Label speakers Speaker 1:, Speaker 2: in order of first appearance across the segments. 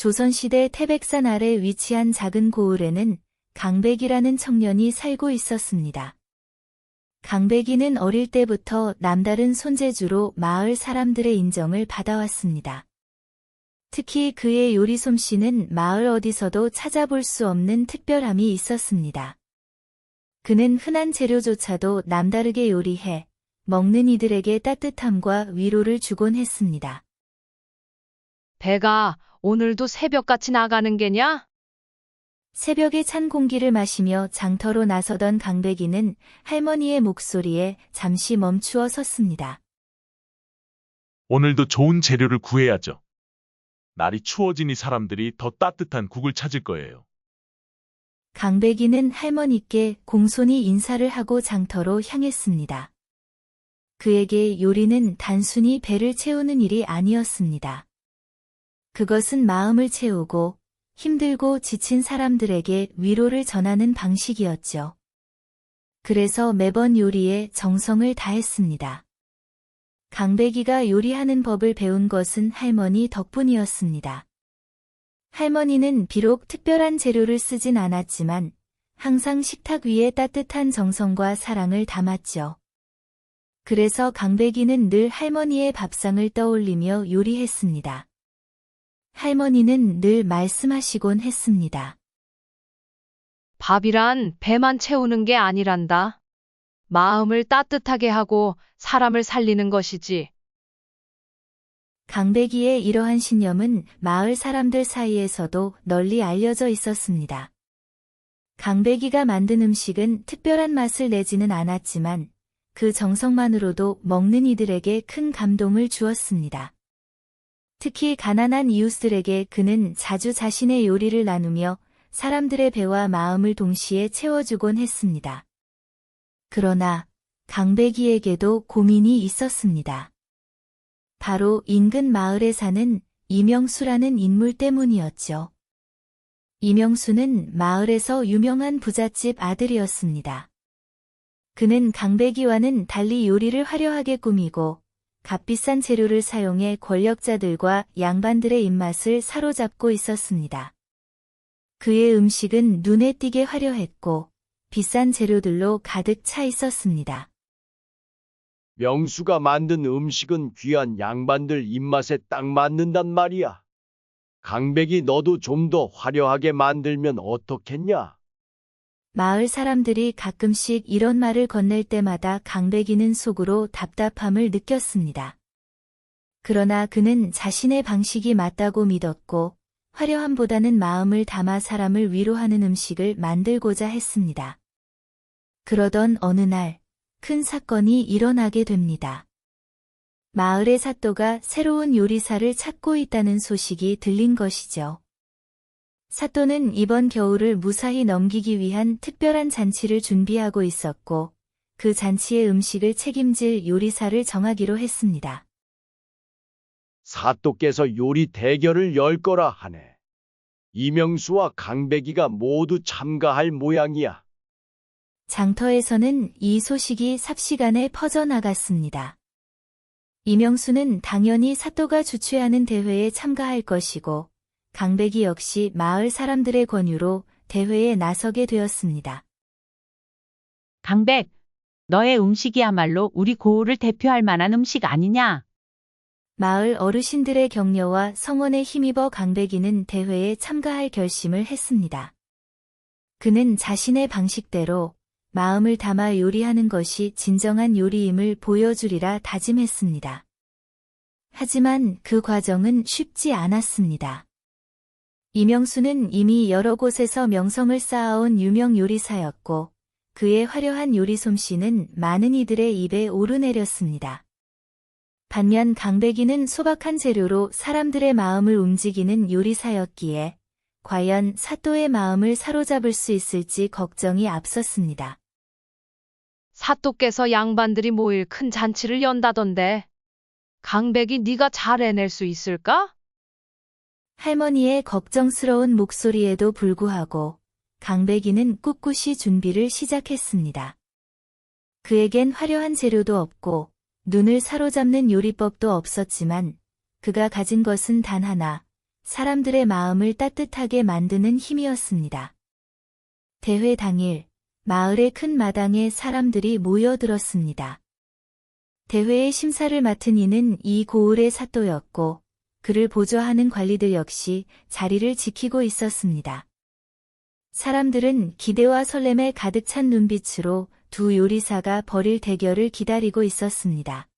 Speaker 1: 조선시대 태백산 아래 위치한 작은 고을에는 강백이라는 청년이 살고 있었습니다. 강백이는 어릴 때부터 남다른 손재주로 마을 사람들의 인정을 받아왔습니다. 특히 그의 요리 솜씨는 마을 어디서도 찾아볼 수 없는 특별함이 있었습니다. 그는 흔한 재료조차도 남다르게 요리해 먹는 이들에게 따뜻함과 위로를 주곤 했습니다.
Speaker 2: 배가 오늘도 새벽같이 나가는 게냐?
Speaker 1: 새벽에 찬 공기를 마시며 장터로 나서던 강백이는 할머니의 목소리에 잠시 멈추어 섰습니다.
Speaker 3: 오늘도 좋은 재료를 구해야죠. 날이 추워지니 사람들이 더 따뜻한 국을 찾을 거예요.
Speaker 1: 강백이는 할머니께 공손히 인사를 하고 장터로 향했습니다. 그에게 요리는 단순히 배를 채우는 일이 아니었습니다. 그것은 마음을 채우고 힘들고 지친 사람들에게 위로를 전하는 방식이었죠. 그래서 매번 요리에 정성을 다했습니다. 강백이가 요리하는 법을 배운 것은 할머니 덕분이었습니다. 할머니는 비록 특별한 재료를 쓰진 않았지만 항상 식탁 위에 따뜻한 정성과 사랑을 담았죠. 그래서 강백이는 늘 할머니의 밥상을 떠올리며 요리했습니다. 할머니는 늘 말씀하시곤 했습니다.
Speaker 2: 밥이란 배만 채우는 게 아니란다. 마음을 따뜻하게 하고 사람을 살리는 것이지.
Speaker 1: 강백이의 이러한 신념은 마을 사람들 사이에서도 널리 알려져 있었습니다. 강백이가 만든 음식은 특별한 맛을 내지는 않았지만 그 정성만으로도 먹는 이들에게 큰 감동을 주었습니다. 특히 가난한 이웃들에게 그는 자주 자신의 요리를 나누며 사람들의 배와 마음을 동시에 채워주곤 했습니다. 그러나 강백이에게도 고민이 있었습니다. 바로 인근 마을에 사는 이명수라는 인물 때문이었죠. 이명수는 마을에서 유명한 부잣집 아들이었습니다. 그는 강백이와는 달리 요리를 화려하게 꾸미고 값비싼 재료를 사용해 권력자들과 양반들의 입맛을 사로잡고 있었습니다. 그의 음식은 눈에 띄게 화려했고 비싼 재료들로 가득 차 있었습니다.
Speaker 4: 명수가 만든 음식은 귀한 양반들 입맛에 딱 맞는단 말이야. 강백이 너도 좀 더 화려하게 만들면 어떻겠냐?
Speaker 1: 마을 사람들이 가끔씩 이런 말을 건넬 때마다 강백이는 속으로 답답함을 느꼈습니다. 그러나 그는 자신의 방식이 맞다고 믿었고 화려함보다는 마음을 담아 사람을 위로하는 음식을 만들고자 했습니다. 그러던 어느 날 큰 사건이 일어나게 됩니다. 마을의 사또가 새로운 요리사를 찾고 있다는 소식이 들린 것이죠. 사또는 이번 겨울을 무사히 넘기기 위한 특별한 잔치를 준비하고 있었고 그 잔치의 음식을 책임질 요리사를 정하기로 했습니다.
Speaker 4: 사또께서 요리 대결을 열 거라 하네. 이명수와 강백이가 모두 참가할 모양이야.
Speaker 1: 장터에서는 이 소식이 삽시간에 퍼져나갔습니다. 이명수는 당연히 사또가 주최하는 대회에 참가할 것이고 강백이 역시 마을 사람들의 권유로 대회에 나서게 되었습니다.
Speaker 5: 강백, 너의 음식이야말로 우리 고을을 대표할 만한 음식 아니냐?
Speaker 1: 마을 어르신들의 격려와 성원에 힘입어 강백이는 대회에 참가할 결심을 했습니다. 그는 자신의 방식대로 마음을 담아 요리하는 것이 진정한 요리임을 보여주리라 다짐했습니다. 하지만 그 과정은 쉽지 않았습니다. 이명수는 이미 여러 곳에서 명성을 쌓아온 유명 요리사였고 그의 화려한 요리 솜씨는 많은 이들의 입에 오르내렸습니다. 반면 강백이는 소박한 재료로 사람들의 마음을 움직이는 요리사였기에 과연 사또의 마음을 사로잡을 수 있을지 걱정이 앞섰습니다.
Speaker 2: 사또께서 양반들이 모일 큰 잔치를 연다던데 강백이 네가 잘 해낼 수 있을까?
Speaker 1: 할머니의 걱정스러운 목소리에도 불구하고 강백이는 꿋꿋이 준비를 시작했습니다. 그에겐 화려한 재료도 없고 눈을 사로잡는 요리법도 없었지만 그가 가진 것은 단 하나, 사람들의 마음을 따뜻하게 만드는 힘이었습니다. 대회 당일, 마을의 큰 마당에 사람들이 모여들었습니다. 대회의 심사를 맡은 이는 이 고을의 사또였고, 그를 보좌하는 관리들 역시 자리를 지키고 있었습니다. 사람들은 기대와 설렘에 가득 찬 눈빛으로 두 요리사가 벌일 대결을 기다리고 있었습니다.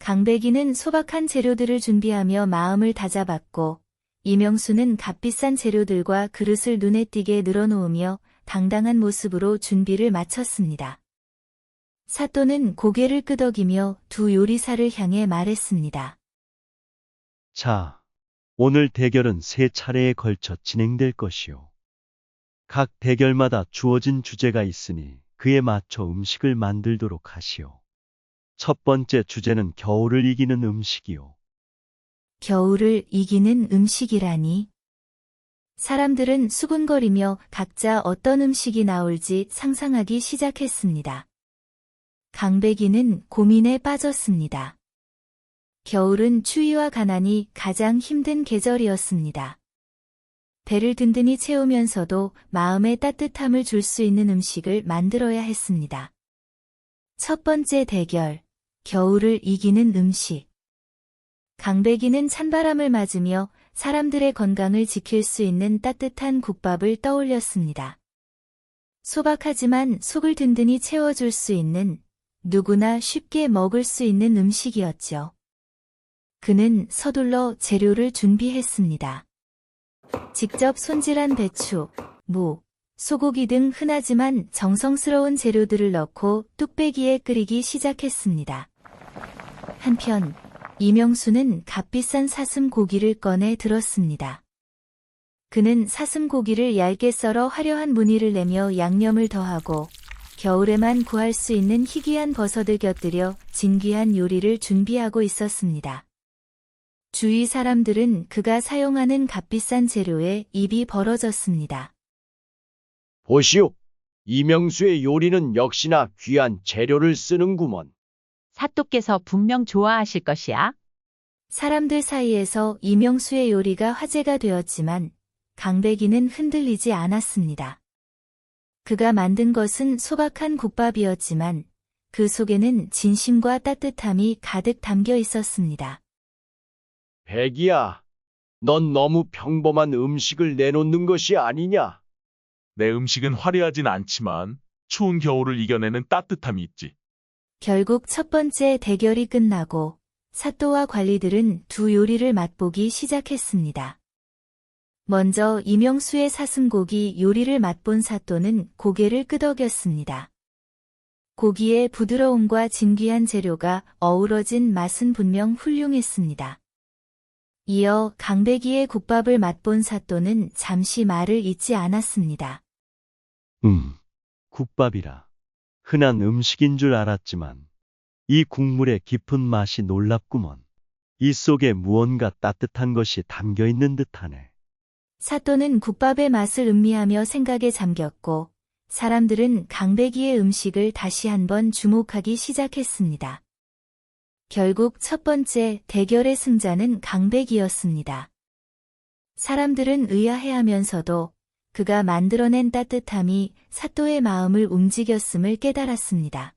Speaker 1: 강백이는 소박한 재료들을 준비하며 마음을 다잡았고, 이명수는 값비싼 재료들과 그릇을 눈에 띄게 늘어놓으며 당당한 모습으로 준비를 마쳤습니다. 사또는 고개를 끄덕이며 두 요리사를 향해 말했습니다.
Speaker 6: 자, 오늘 대결은 3차례에 걸쳐 진행될 것이오. 각 대결마다 주어진 주제가 있으니 그에 맞춰 음식을 만들도록 하시오. 첫 번째 주제는 겨울을 이기는 음식이오.
Speaker 1: 겨울을 이기는 음식이라니. 사람들은 수군거리며 각자 어떤 음식이 나올지 상상하기 시작했습니다. 강백이는 고민에 빠졌습니다. 겨울은 추위와 가난이 가장 힘든 계절이었습니다. 배를 든든히 채우면서도 마음에 따뜻함을 줄 수 있는 음식을 만들어야 했습니다. 첫 번째 대결, 겨울을 이기는 음식. 강백이는 찬바람을 맞으며 사람들의 건강을 지킬 수 있는 따뜻한 국밥을 떠올렸습니다. 소박하지만 속을 든든히 채워줄 수 있는, 누구나 쉽게 먹을 수 있는 음식이었죠. 그는 서둘러 재료를 준비했습니다. 직접 손질한 배추, 무, 소고기 등 흔하지만 정성스러운 재료들을 넣고 뚝배기에 끓이기 시작했습니다. 한편 이명수는 값비싼 사슴 고기를 꺼내 들었습니다. 그는 사슴 고기를 얇게 썰어 화려한 무늬를 내며 양념을 더하고 겨울에만 구할 수 있는 희귀한 버섯을 곁들여 진귀한 요리를 준비하고 있었습니다. 주위 사람들은 그가 사용하는 값비싼 재료에 입이 벌어졌습니다.
Speaker 4: 보시오. 이명수의 요리는 역시나 귀한 재료를 쓰는구먼.
Speaker 5: 사또께서 분명 좋아하실 것이야.
Speaker 1: 사람들 사이에서 이명수의 요리가 화제가 되었지만 강백이는 흔들리지 않았습니다. 그가 만든 것은 소박한 국밥이었지만 그 속에는 진심과 따뜻함이 가득 담겨 있었습니다.
Speaker 4: 백이야, 넌 너무 평범한 음식을 내놓는 것이 아니냐?
Speaker 3: 내 음식은 화려하진 않지만 추운 겨울을 이겨내는 따뜻함이 있지.
Speaker 1: 결국 첫 번째 대결이 끝나고 사또와 관리들은 두 요리를 맛보기 시작했습니다. 먼저 이명수의 사슴고기 요리를 맛본 사또는 고개를 끄덕였습니다. 고기의 부드러움과 진귀한 재료가 어우러진 맛은 분명 훌륭했습니다. 이어 강백이의 국밥을 맛본 사또는 잠시 말을 잇지 않았습니다.
Speaker 6: 국밥이라. 흔한 음식인 줄 알았지만 이 국물의 깊은 맛이 놀랍구먼. 이 속에 무언가 따뜻한 것이 담겨 있는 듯하네.
Speaker 1: 사또는 국밥의 맛을 음미하며 생각에 잠겼고 사람들은 강백이의 음식을 다시 한번 주목하기 시작했습니다. 결국 첫 번째 대결의 승자는 강백이었습니다. 사람들은 의아해하면서도 그가 만들어낸 따뜻함이 사또의 마음을 움직였음을 깨달았습니다.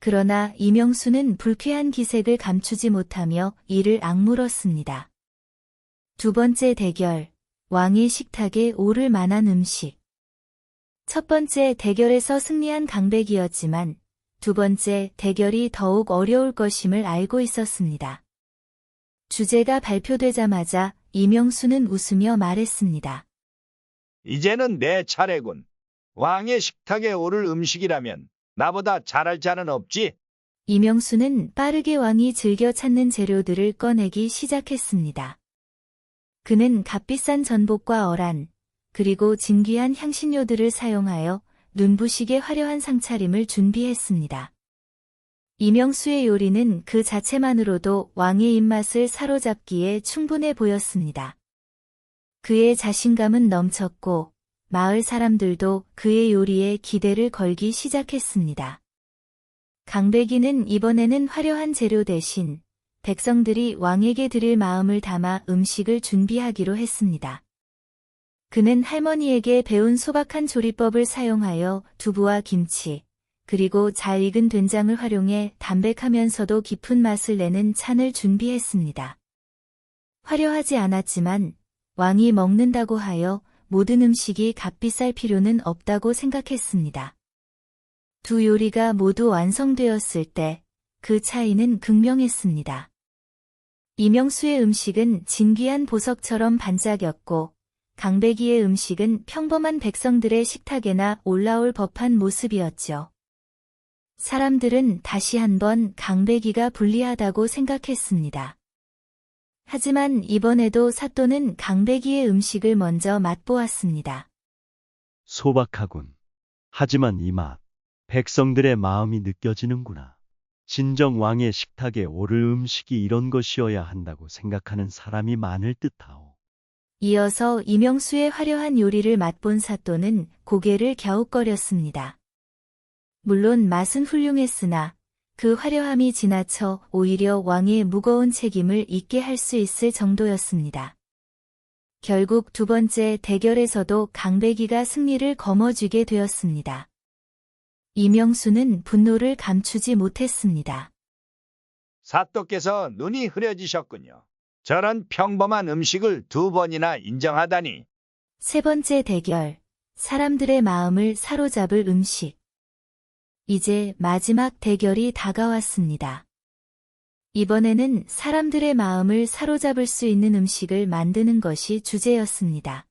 Speaker 1: 그러나 이명수는 불쾌한 기색을 감추지 못하며 이를 악물었습니다. 두 번째 대결, 왕의 식탁에 오를 만한 음식. 첫 번째 대결에서 승리한 강백이었지만 두 번째 대결이 더욱 어려울 것임을 알고 있었습니다. 주제가 발표되자마자 이명수는 웃으며 말했습니다.
Speaker 7: 이제는 내 차례군. 왕의 식탁에 오를 음식이라면 나보다 잘할 자는 없지.
Speaker 1: 이명수는 빠르게 왕이 즐겨 찾는 재료들을 꺼내기 시작했습니다. 그는 값비싼 전복과 어란, 그리고 진귀한 향신료들을 사용하여 눈부시게 화려한 상차림을 준비했습니다. 이명수의 요리는 그 자체만으로도 왕의 입맛을 사로잡기에 충분해 보였습니다. 그의 자신감은 넘쳤고 마을 사람들도 그의 요리에 기대를 걸기 시작했습니다. 강백이는 이번에는 화려한 재료 대신 백성들이 왕에게 드릴 마음을 담아 음식을 준비하기로 했습니다. 그는 할머니에게 배운 소박한 조리법을 사용하여 두부와 김치, 그리고 잘 익은 된장을 활용해 담백하면서도 깊은 맛을 내는 찬을 준비했습니다. 화려하지 않았지만 왕이 먹는다고 하여 모든 음식이 값비쌀 필요는 없다고 생각했습니다. 두 요리가 모두 완성되었을 때 그 차이는 극명했습니다. 이명수의 음식은 진귀한 보석처럼 반짝였고 강배기의 음식은 평범한 백성들의 식탁에나 올라올 법한 모습이었죠. 사람들은 다시 한번 강배기가 불리하다고 생각했습니다. 하지만 이번에도 사또는 강배기의 음식을 먼저 맛보았습니다.
Speaker 6: 소박하군. 하지만 이 맛, 백성들의 마음이 느껴지는구나. 진정 왕의 식탁에 오를 음식이 이런 것이어야 한다고 생각하는 사람이 많을 듯하오.
Speaker 1: 이어서 이명수의 화려한 요리를 맛본 사또는 고개를 갸웃거렸습니다. 물론 맛은 훌륭했으나 그 화려함이 지나쳐 오히려 왕의 무거운 책임을 잊게 할 수 있을 정도였습니다. 결국 두 번째 대결에서도 강배기가 승리를 거머쥐게 되었습니다. 이명수는 분노를 감추지 못했습니다.
Speaker 7: 사또께서 눈이 흐려지셨군요. 저런 평범한 음식을 두 번이나 인정하다니.
Speaker 1: 세 번째 대결, 사람들의 마음을 사로잡을 음식. 이제 마지막 대결이 다가왔습니다. 이번에는 사람들의 마음을 사로잡을 수 있는 음식을 만드는 것이 주제였습니다.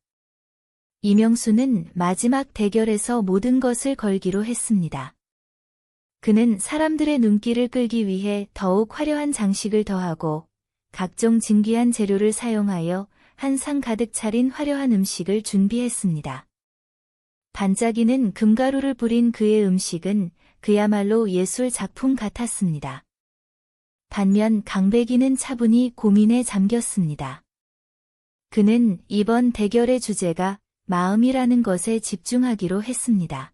Speaker 1: 이명수는 마지막 대결에서 모든 것을 걸기로 했습니다. 그는 사람들의 눈길을 끌기 위해 더욱 화려한 장식을 더하고 각종 진귀한 재료를 사용하여 한 상 가득 차린 화려한 음식을 준비했습니다. 반짝이는 금가루를 뿌린 그의 음식은 그야말로 예술 작품 같았습니다. 반면 강배기는 차분히 고민에 잠겼습니다. 그는 이번 대결의 주제가 마음이라는 것에 집중하기로 했습니다.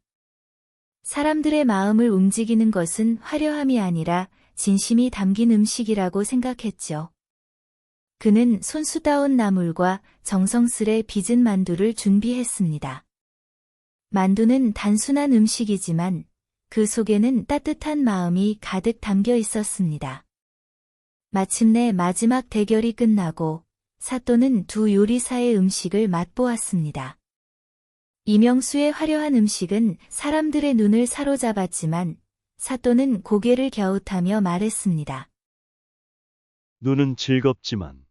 Speaker 1: 사람들의 마음을 움직이는 것은 화려함이 아니라 진심이 담긴 음식이라고 생각했죠. 그는 손수다운 나물과 정성스레 빚은 만두를 준비했습니다. 만두는 단순한 음식이지만 그 속에는 따뜻한 마음이 가득 담겨 있었습니다. 마침내 마지막 대결이 끝나고 사또는 두 요리사의 음식을 맛보았습니다. 이명수의 화려한 음식은 사람들의 눈을 사로잡았지만 사또는 고개를 갸웃하며 말했습니다.
Speaker 6: 눈은 즐겁지만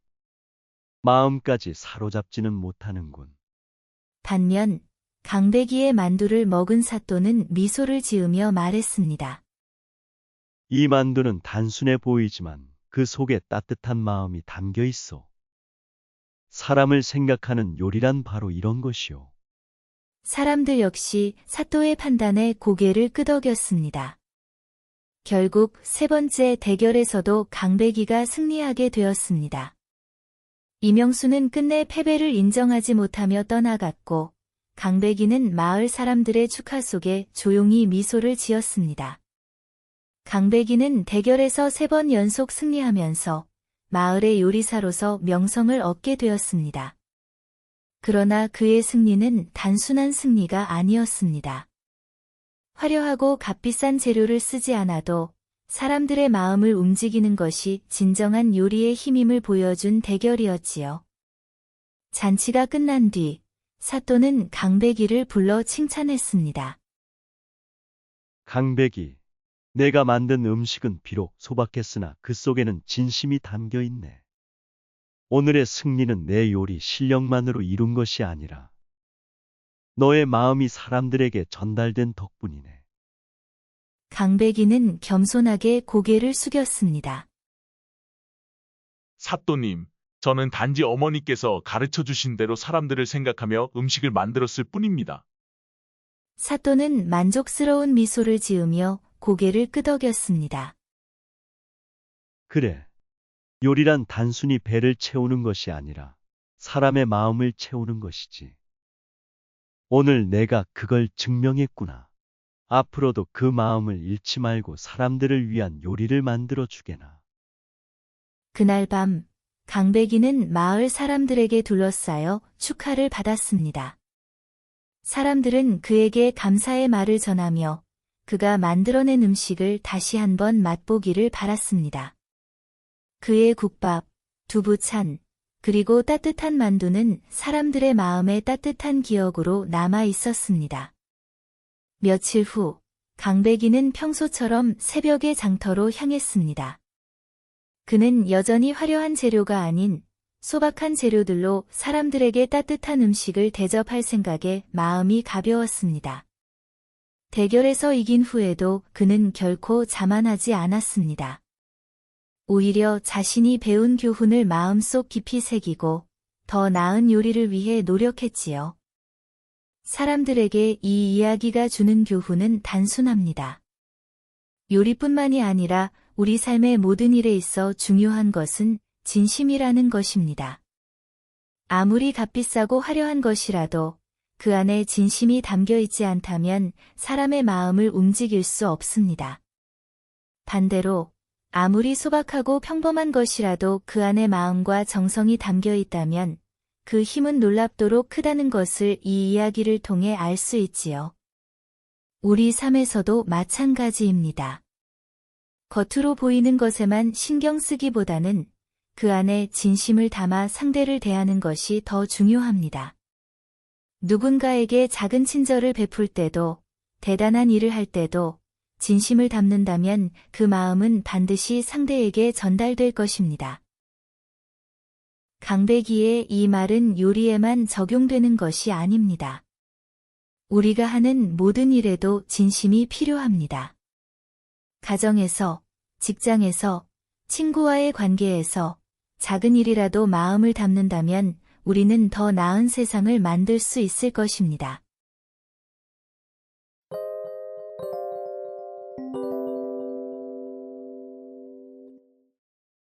Speaker 6: 마음까지 사로잡지는 못하는군.
Speaker 1: 반면 강배기의 만두를 먹은 사또는 미소를 지으며 말했습니다.
Speaker 6: 이 만두는 단순해 보이지만 그 속에 따뜻한 마음이 담겨 있어. 사람을 생각하는 요리란 바로 이런 것이오.
Speaker 1: 사람들 역시 사또의 판단에 고개를 끄덕였습니다. 결국 세 번째 대결에서도 강배기가 승리하게 되었습니다. 이명수는 끝내 패배를 인정하지 못하며 떠나갔고 강배기는 마을 사람들의 축하 속에 조용히 미소를 지었습니다. 강배기는 대결에서 3번 연속 승리하면서 마을의 요리사로서 명성을 얻게 되었습니다. 그러나 그의 승리는 단순한 승리가 아니었습니다. 화려하고 값비싼 재료를 쓰지 않아도 사람들의 마음을 움직이는 것이 진정한 요리의 힘임을 보여준 대결이었지요. 잔치가 끝난 뒤 사또는 강배기를 불러 칭찬했습니다.
Speaker 6: 강배기, 내가 만든 음식은 비록 소박했으나 그 속에는 진심이 담겨 있네. 오늘의 승리는 내 요리 실력만으로 이룬 것이 아니라 너의 마음이 사람들에게 전달된 덕분이네.
Speaker 1: 강배기는 겸손하게 고개를 숙였습니다.
Speaker 3: 사또님, 저는 단지 어머니께서 가르쳐 주신 대로 사람들을 생각하며 음식을 만들었을 뿐입니다.
Speaker 1: 사또는 만족스러운 미소를 지으며 고개를 끄덕였습니다.
Speaker 6: 그래. 요리란 단순히 배를 채우는 것이 아니라 사람의 마음을 채우는 것이지. 오늘 내가 그걸 증명했구나. 앞으로도 그 마음을 잃지 말고 사람들을 위한 요리를 만들어 주게나.
Speaker 1: 그날 밤 강백이는 마을 사람들에게 둘러싸여 축하를 받았습니다. 사람들은 그에게 감사의 말을 전하며 그가 만들어낸 음식을 다시 한번 맛보기를 바랐습니다. 그의 국밥, 두부찬, 그리고 따뜻한 만두는 사람들의 마음에 따뜻한 기억으로 남아 있었습니다. 며칠 후, 강백이는 평소처럼 새벽의 장터로 향했습니다. 그는 여전히 화려한 재료가 아닌 소박한 재료들로 사람들에게 따뜻한 음식을 대접할 생각에 마음이 가벼웠습니다. 대결에서 이긴 후에도 그는 결코 자만하지 않았습니다. 오히려 자신이 배운 교훈을 마음속 깊이 새기고 더 나은 요리를 위해 노력했지요. 사람들에게 이 이야기가 주는 교훈은 단순합니다. 요리뿐만이 아니라 우리 삶의 모든 일에 있어 중요한 것은 진심이라는 것입니다. 아무리 값비싸고 화려한 것이라도 그 안에 진심이 담겨 있지 않다면 사람의 마음을 움직일 수 없습니다. 반대로 아무리 소박하고 평범한 것이라도 그 안에 마음과 정성이 담겨 있다면 그 힘은 놀랍도록 크다는 것을 이 이야기를 통해 알 수 있지요. 우리 삶에서도 마찬가지입니다. 겉으로 보이는 것에만 신경 쓰기보다는 그 안에 진심을 담아 상대를 대하는 것이 더 중요합니다. 누군가에게 작은 친절을 베풀 때도, 대단한 일을 할 때도 진심을 담는다면 그 마음은 반드시 상대에게 전달될 것입니다. 강백이의 이 말은 요리에만 적용되는 것이 아닙니다. 우리가 하는 모든 일에도 진심이 필요합니다. 가정에서, 직장에서, 친구와의 관계에서 작은 일이라도 마음을 담는다면 우리는 더 나은 세상을 만들 수 있을 것입니다.